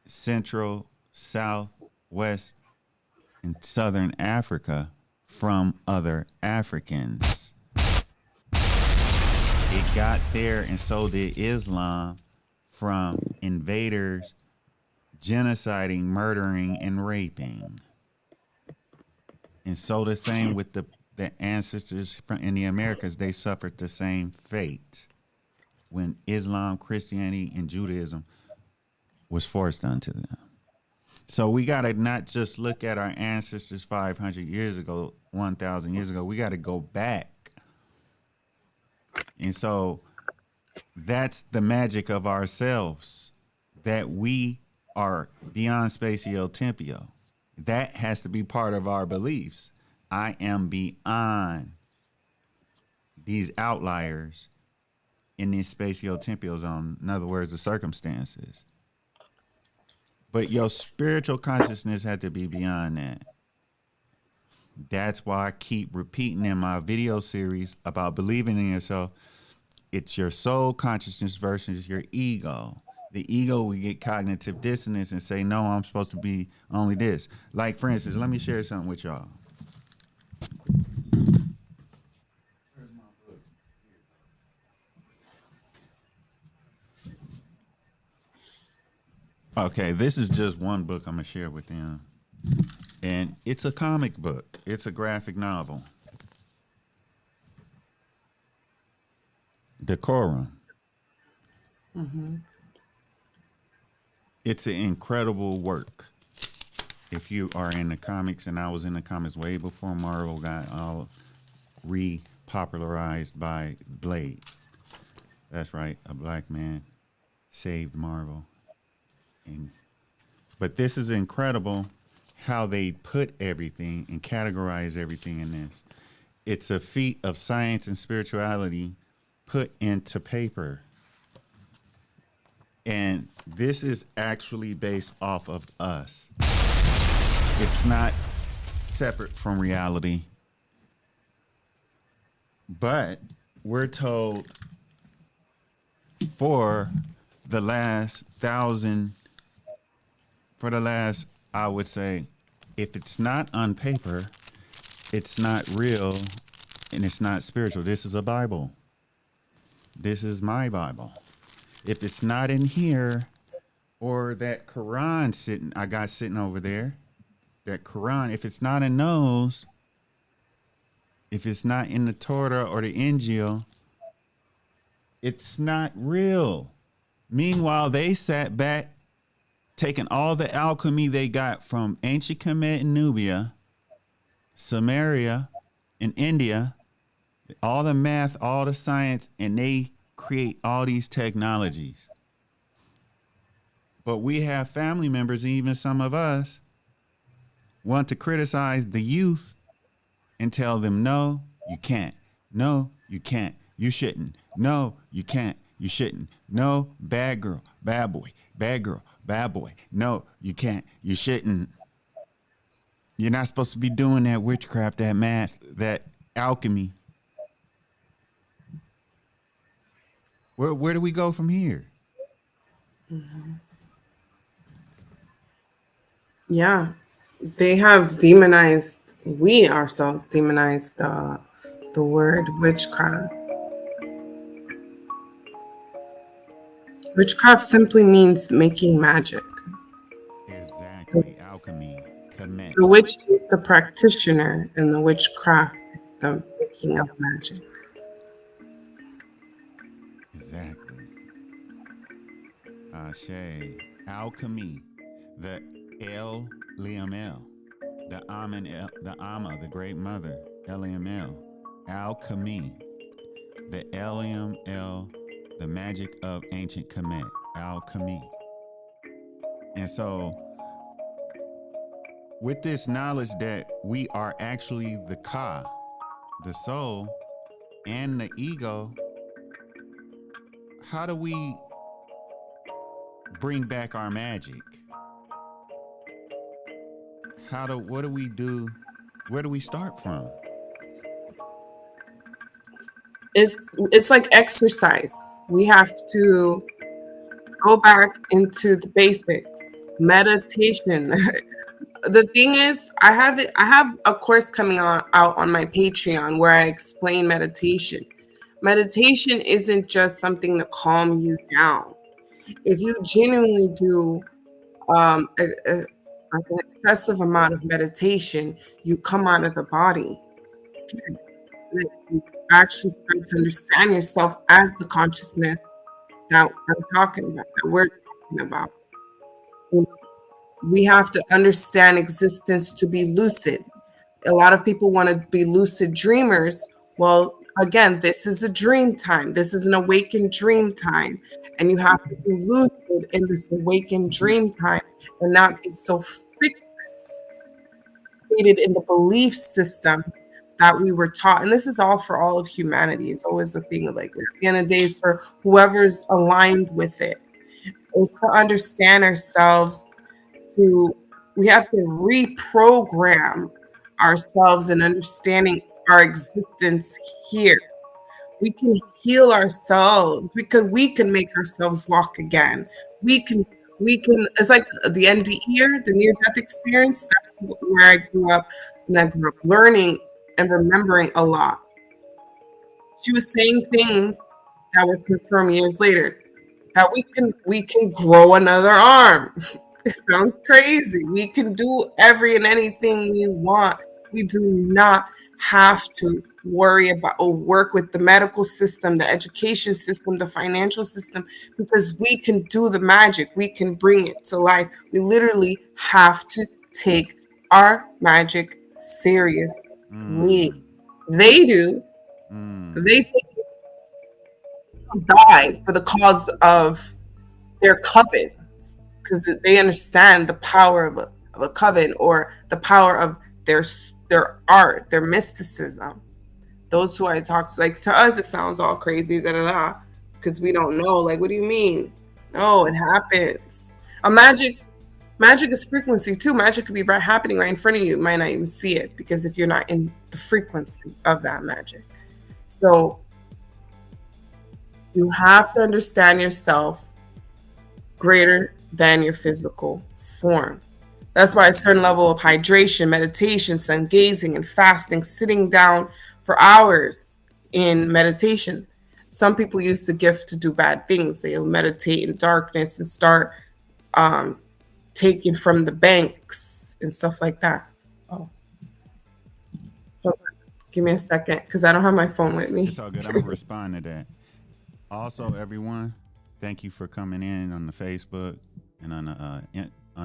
S2: Central, South, West, and Southern Africa from other Africans. It got there, and so did Islam, from invaders genociding, murdering, and raping. And so the same with the ancestors in the Americas, they suffered the same fate when Islam, Christianity, and Judaism was forced onto them. So we got to not just look at our ancestors 500 years ago, 1,000 years ago. We got to go back. And so that's the magic of ourselves, that we are beyond spatio-temporal. That has to be part of our beliefs. I am beyond these outliers in this spatio-temporal zone. In other words, the circumstances. But your spiritual consciousness had to be beyond that. That's why I keep repeating in my video series about believing in yourself. It's your soul consciousness versus your ego. The ego will get cognitive dissonance and say, no, I'm supposed to be only this. Like, for instance, let me share something with y'all. Okay, this is just one book I'm going to share with them. And it's a comic book. It's a graphic novel. Decorum. Mm-hmm. It's an incredible work. If you are in the comics, and I was in the comics way before Marvel got all repopularized by Blade. That's right, a black man saved Marvel. But this is incredible how they put everything and categorize everything in this. It's a feat of science and spirituality put into paper. And this is actually based off of us. It's not separate from reality. But we're told for the last I would say, if it's not on paper, it's not real and it's not spiritual. This is a Bible. This is my Bible. If it's not in here, or that Quran I got sitting over there, that Quran, if it's not in those, if it's not in the Torah or the Injil, it's not real. Meanwhile, they sat back, taking all the alchemy they got from ancient Kemet and Nubia, Samaria, and India, all the math, all the science, and they create all these technologies. But we have family members, and even some of us, want to criticize the youth and tell them, no, you can't. No, you can't. You shouldn't. No, you can't. You shouldn't. No, bad girl, bad boy, bad girl, bad boy. No, you can't. You shouldn't. You're not supposed to be doing that witchcraft, that math, that alchemy. Where do we go from here?
S1: Yeah, they have demonized. We ourselves demonized the word witchcraft. Witchcraft simply means making magic.
S2: Exactly. Alchemy. Commit.
S1: The witch is the practitioner, and the witchcraft is the making of magic.
S2: Exactly. Ashe. Alchemy. The El Liamel. The Amen El, the Ama, the great mother. Eliamel. Alchemy. The Eliam El, the magic of ancient Kemet. Alchemy. And so, with this knowledge that we are actually the Ka, the soul, and the ego, how do we bring back our magic? What do we do? Where do we start from?
S1: It's like exercise. We have to go back into the basics. Meditation. The thing is, I have a course coming out on my Patreon where I explain meditation. Meditation isn't just something to calm you down. If you genuinely do like an excessive amount of meditation, you come out of the body. You actually start to understand yourself as the consciousness that I'm talking about, that we're talking about. We have to understand existence to be lucid. A lot of people want to be lucid dreamers. Well, again, this is a dream time. This is an awakened dream time. And you have to be lucid in this awakened dream time and not be so fixated in the belief systems that we were taught. And this is all for all of humanity. It's always a thing, like at the end of the day, is for whoever's aligned with it. Is to understand ourselves, we have to reprogram ourselves and understanding our existence here. We can heal ourselves. We can make ourselves walk again. We can it's like the NDE, the near death experience. That's where I grew up, and I grew up learning and remembering a lot. She was saying things that were confirmed years later, that we can grow another arm. It sounds crazy. We can do every and anything we want. We do not have to worry about or work with the medical system, the education system, the financial system, because we can do the magic. We can bring it to life. We literally have to take our magic seriously. They do. They take die for the cause of their coven, because they understand the power of a coven, or the power of their art, their mysticism. Those who I talk to, like, to us, it sounds all crazy, because we don't know. Like, what do you mean? No, it happens. A magic is frequency too. Magic could be happening right in front of you. You might not even see it, because if you're not in the frequency of that magic. So you have to understand yourself greater than your physical form. That's why a certain level of hydration, meditation, sun gazing, and fasting, sitting down for hours in meditation. Some people use the gift to do bad things. They'll meditate in darkness and start taking from the banks and stuff like that. Oh, so give me a second, because I don't have my phone with me.
S2: It's all good. I'm going to respond to that. Also, everyone, thank you for coming in on the Facebook and on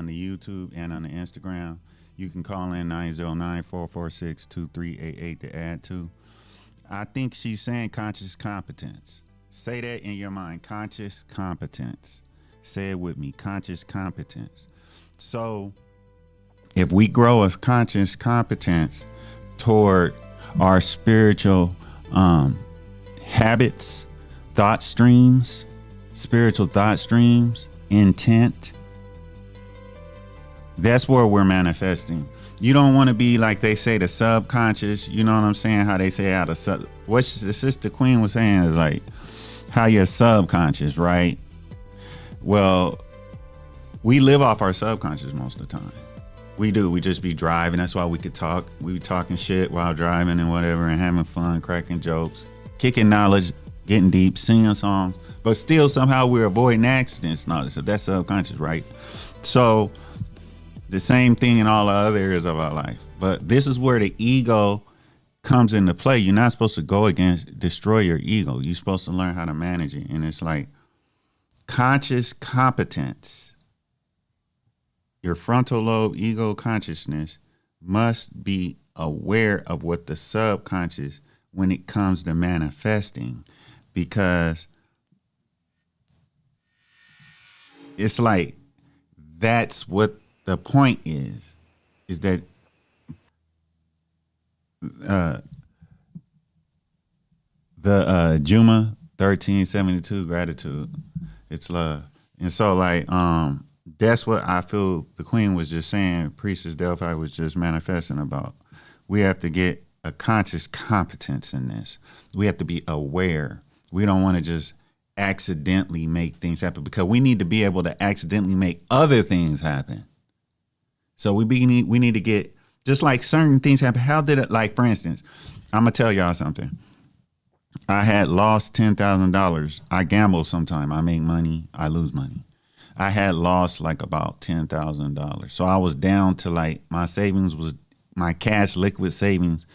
S2: the YouTube and on the Instagram. You can call in 909-446-2388 to add to. I think she's saying conscious competence. Say that in your mind, conscious competence. Say it with me, conscious competence. So if we grow a conscious competence toward our spiritual habits, thought streams, spiritual thought streams, intent, that's where we're manifesting. You don't want to be like they say the subconscious. You know what I'm saying? How they say how the what the sister Queen was saying is like how your subconscious, right? Well, we live off our subconscious most of the time. We do. We just be driving. That's why we could talk. We be talking shit while driving and whatever, and having fun, cracking jokes, kicking knowledge, getting deep, singing songs. But still, somehow we're avoiding accidents. No, so that's subconscious, right? So the same thing in all the other areas of our life. But this is where the ego comes into play. You're not supposed to go against, destroy your ego. You're supposed to learn how to manage it. And it's like conscious competence. Your frontal lobe ego consciousness must be aware of what the subconscious when it comes to manifesting, because it's like that's what the point is that the Juma 1372 gratitude, it's love. And so like that's what I feel the Queen was just saying, Priestess Delphi was just manifesting about. We have to get a conscious competence in this. We have to be aware. We don't want to just accidentally make things happen, because we need to be able to accidentally make other things happen. So we need to get, just like certain things happen. How did it, like for instance, I'm going to tell y'all something. I had lost $10,000. I gamble sometime. I make money. I lose money. I had lost like about $10,000. So I was down to like my savings was, my cash liquid savings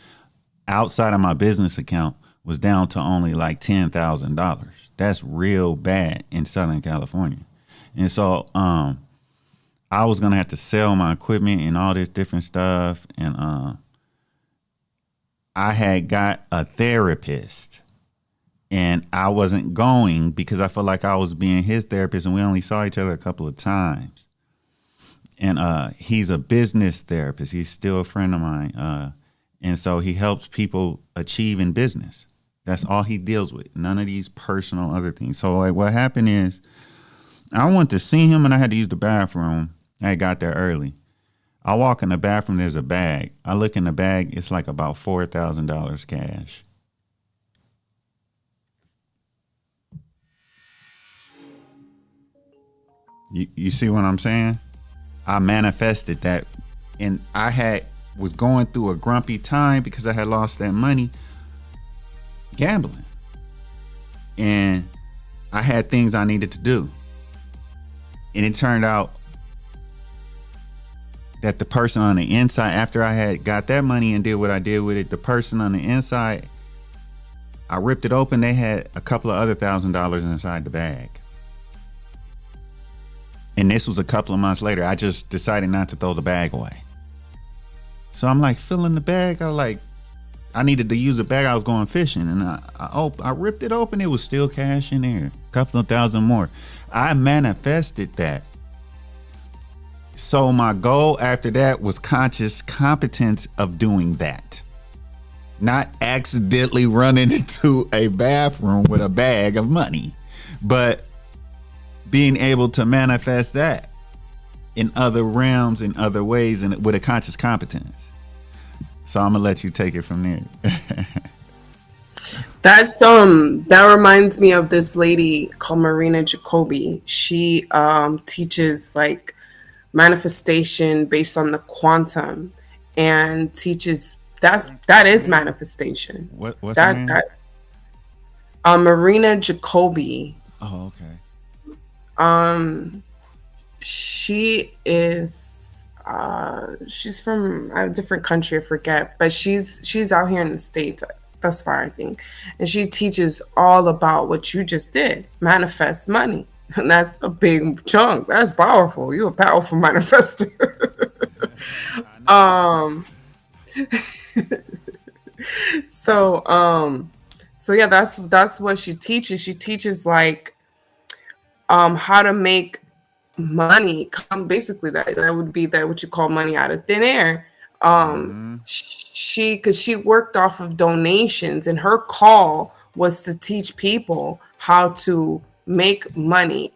S2: outside of my business account was down to only like $10,000. That's real bad in Southern California. And so I was going to have to sell my equipment and all this different stuff. And I had got a therapist. And I wasn't going because I felt like I was being his therapist, and we only saw each other a couple of times. And he's a business therapist. He's still a friend of mine. And so he helps people achieve in business. That's all he deals with. None of these personal other things. So like what happened is I wanted to see him and I had to use the bathroom. I got there early. I walk in the bathroom, there's a bag. I look in the bag, it's like about $4,000 cash. You see what I'm saying? I manifested that, and was going through a grumpy time because I had lost that money gambling, and I had things I needed to do, and it turned out that the person on the inside, after I had got that money and did what I did with it, the person on the inside, I ripped it open. They had a couple of other $1,000 inside the bag. And this was a couple of months later. I just decided not to throw the bag away. So I'm like filling the bag. I needed to use the bag. I was going fishing, and I ripped it open. It was still cash in there, a couple of thousand more. I manifested that. So my goal after that was conscious competence of doing that. Not accidentally running into a bathroom with a bag of money, but being able to manifest that in other realms, in other ways, and with a conscious competence. So I'm gonna let you take it from there.
S1: That reminds me of this lady called Marina Jacobi. She teaches like manifestation based on the quantum, and teaches that is manifestation.
S2: What's her name?
S1: Marina Jacobi.
S2: Oh, okay.
S1: She is she's from a different country, I forget, but she's out here in the States thus far, I think. And she teaches all about what you just did, manifest money. And that's a big chunk. That's powerful. You're a powerful manifester. So yeah, that's what she teaches. She teaches like how to make money come, basically that would be that what you call money out of thin air. Because she worked off of donations, and her call was to teach people how to make money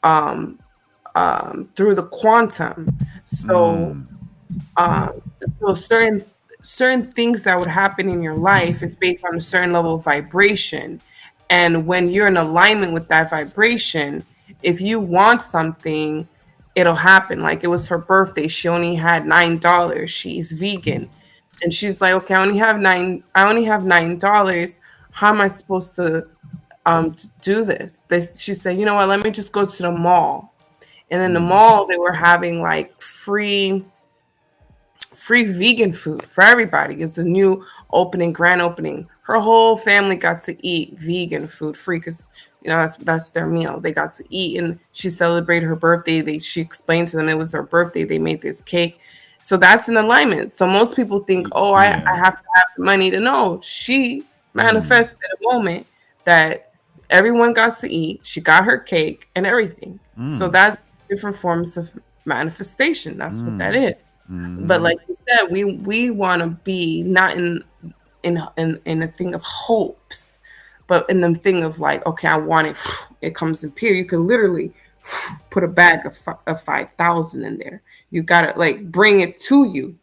S1: through the quantum. So Um, so certain things that would happen in your life is based on a certain level of vibration. And when you're in alignment with that vibration, if you want something, it'll happen. Like it was her birthday. She only had $9. She's vegan. And she's like, okay, I only have $9. How am I supposed to do this? She said, you know what, let me just go to the mall. And then the
S2: Mm.
S1: mall, they were having like free vegan food for everybody. It's a new opening, grand opening. Her whole family got to eat vegan food free because that's their meal. They got to eat, and she celebrated her birthday. She explained to them it was her birthday. They made this cake, so that's an alignment. So most people think, oh, I
S2: Yeah.
S1: have to have the money to know. She
S2: Mm.
S1: manifested a moment that everyone got to eat. She got her cake and everything. So
S2: Mm.
S1: that's different forms of manifestation. That's what that
S2: Mm.
S1: is. But
S2: Mm-hmm.
S1: like you said, we want to be not in a thing of hopes, but in the thing of like, okay, I want it. It comes in pure. You can literally put a bag of 5,000 in there. You gotta like bring it to you.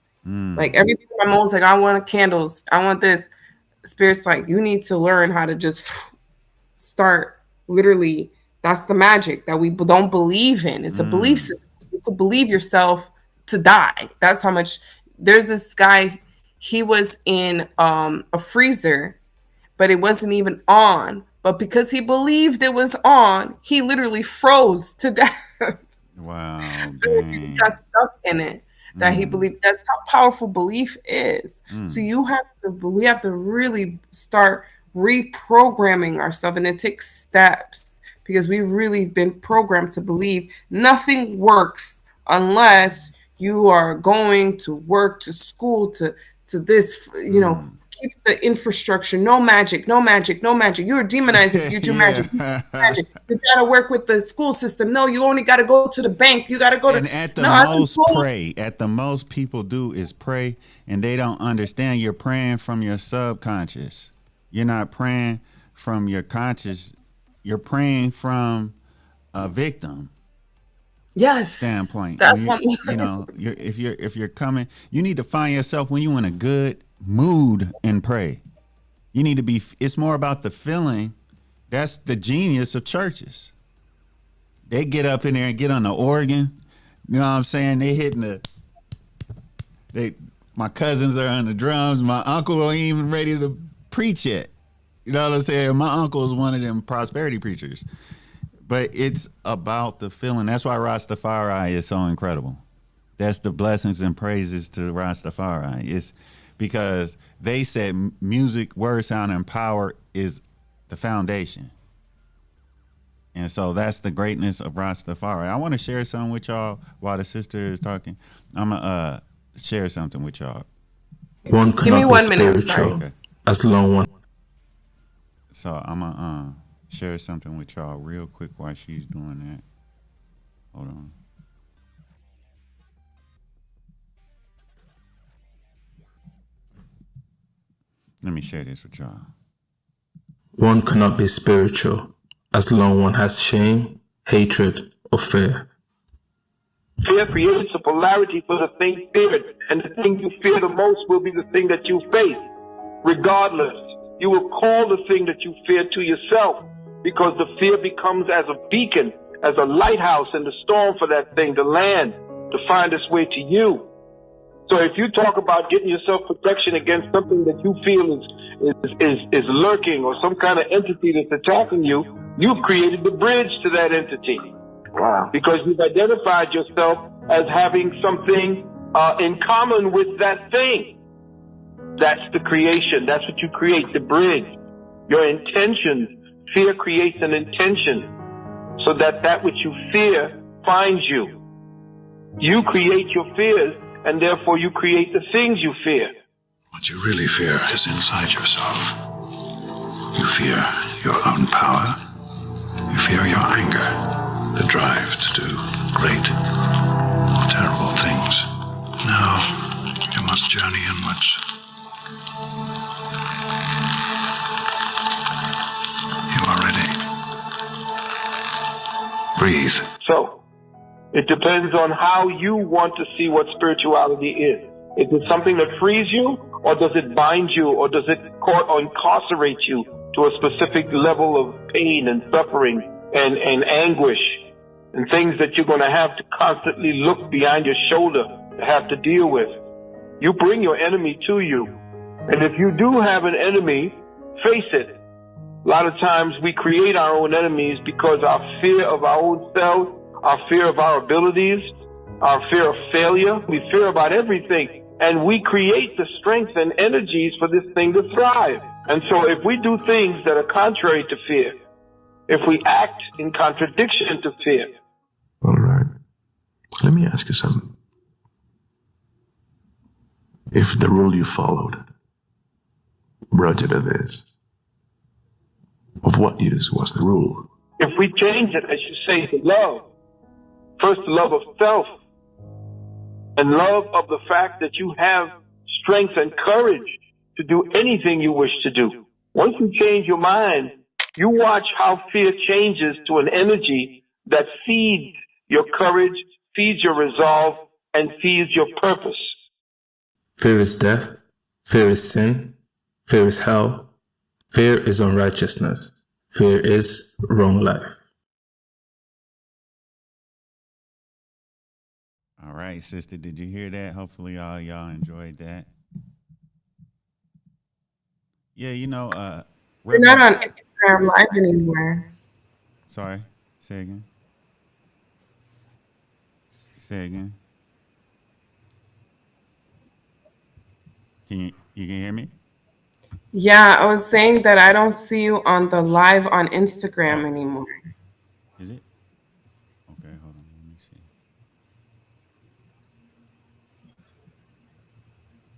S1: Like
S2: Mm.
S1: every time I'm always like, I want candles. I want this. Spirit's like, you need to learn how to just start literally. That's the magic that we don't believe in. It's a belief
S2: Mm.
S1: system. You could believe yourself to die. That's how much. There's this guy. He was in a freezer, but it wasn't even on. But because he believed it was on, he literally froze to death.
S2: Wow.
S1: He got
S2: Dang.
S1: stuck in it, that he
S2: Mm.
S1: believed. That's how powerful belief is. So
S2: Mm.
S1: we have to really start reprogramming ourselves, and it takes steps because we've really been programmed to believe nothing works unless you are going to work, to school, to this,
S2: Mm.
S1: keep the infrastructure. No magic, no magic, no magic. You're demonized if you do magic. You
S2: Yeah.
S1: magic. You gotta work with the school system. No, you only gotta go to the bank. You gotta go to.
S2: And at the
S1: No, I've been
S2: most,
S1: told.
S2: pray. At the most, people do is pray, and they don't understand you're praying from your subconscious. You're not praying from your conscious. You're praying from a victim
S1: Yes,
S2: standpoint. And
S1: that's what.
S2: if you're coming, you need to find yourself when you're in a good mood and pray. You need to be. It's more about the feeling. That's the genius of churches. They get up in there and get on the organ. You know what I'm saying? They hitting the. They. My cousins are on the drums. My uncle ain't even ready to preach yet. You know what I'm saying? My uncle is one of them prosperity preachers. But it's about the feeling. That's why Rastafari is so incredible. That's the blessings and praises to Rastafari. It's because they said music, word, sound, and power is the foundation. And so that's the greatness of Rastafari. I want to share something with y'all while the sister is talking. I'm going to share something with y'all.
S3: One
S1: Give me
S3: cannot be
S1: 1 minute. I'm sorry.
S3: spiritual
S2: Okay.
S3: as long one.
S2: So I'm going to share something with y'all real quick while she's doing that. Hold on. Let me share this with y'all.
S3: One cannot be spiritual as long one has shame, hatred, or fear.
S4: Fear creates a polarity for the thing feared, and the thing you fear the most will be the thing that you face. Regardless, you will call the thing that you fear to yourself, because the fear becomes as a beacon, as a lighthouse in the storm for that thing to land, to find its way to you. So if you talk about getting yourself protection against something that you feel is lurking, or some kind of entity that's attacking you, you've created the bridge to that entity. Wow. Because you've identified yourself as having something in common with that thing. That's the creation. That's what you create, the bridge. Your intention. Fear creates an intention so that which you fear finds you. You create your fears, and therefore you create the things you fear.
S5: What you really fear is inside yourself. You fear your own power. You fear your anger, the drive to do great or terrible things. Now, you must journey inwards. You are ready. Breathe.
S4: So, It depends on how you want to see what spirituality is. Is it something that frees you, or does it bind you, or does it incarcerate you to a specific level of pain and suffering and anguish and things that you're going to have to constantly look behind your shoulder to have to deal with? You bring your enemy to you. And if you do have an enemy, face it. A lot of times we create our own enemies because our fear of our own selves, our fear of our abilities, our fear of failure. We fear about everything. And we create the strength and energies for this thing to thrive. And so if we do things that are contrary to fear, if we act in contradiction to fear.
S5: All right. Let me ask you something. If the rule you followed brought you to this, of what use was the rule?
S4: If we change it, as you say, to love, first the love of self, and love of the fact that you have strength and courage to do anything you wish to do. Once you change your mind, you watch how fear changes to an energy that feeds your courage, feeds your resolve, and feeds your purpose.
S3: Fear is death. Fear is sin. Fear is hell. Fear is unrighteousness. Fear is wrong life.
S2: All right, sister, did you hear that? Hopefully all y'all enjoyed that. Yeah, you know,
S1: We're not on Instagram Live anymore.
S2: Sorry, say again. Say again. You can hear me?
S1: Yeah, I was saying that I don't see you on the live on Instagram anymore.
S2: Is it? Okay, hold on. Let me see.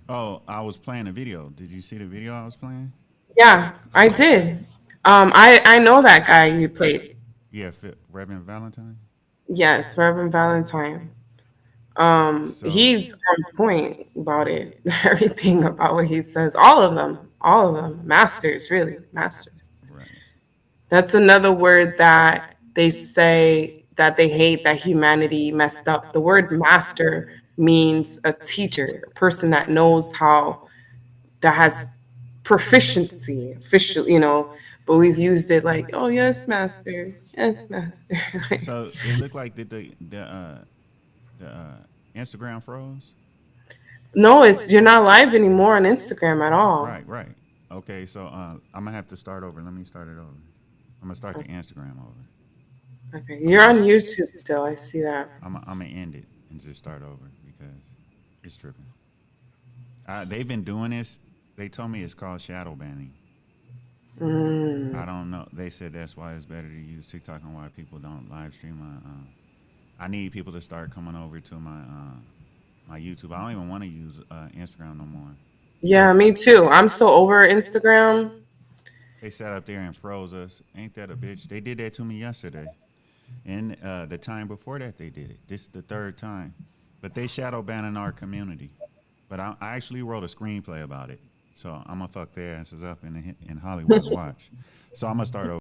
S2: Oh, I was playing a video. Did you see the video I was playing?
S1: Yeah, I did. I know that guy you played.
S2: Yeah, Reverend Valentine.
S1: Yes, Reverend Valentine.
S2: So,
S1: He's on point about it. Everything about what he says. All of them. Masters, really. Masters.
S2: right.
S1: That's another word that they say that they hate, that humanity messed up. The word master means a teacher, a person that knows how, that has proficiency, official, but we've used it like, oh, yes, master. Yes, master.
S2: So it looked like the Instagram froze.
S1: No, you're not live anymore on Instagram at all.
S2: Right, right. Okay, so I'm gonna have to start over. Let me start it over. I'm gonna start the Instagram over.
S1: Okay, you're on YouTube still. I see that.
S2: I'm gonna end it and just start over because it's tripping. They've been doing this. They told me it's called shadow banning. I don't know. They said that's why it's better to use TikTok and why people don't live stream. I need people to start coming over to my YouTube. I don't even want to use Instagram no more.
S1: Yeah, me too. I'm so over Instagram.
S2: They sat up there and froze us. Ain't that a bitch? They did that to me yesterday. And the time before that, they did it. This is the third time. But they shadow banning our community. But I actually wrote a screenplay about it. So I'm going to fuck their asses up in Hollywood. Watch. So I'm going to start over.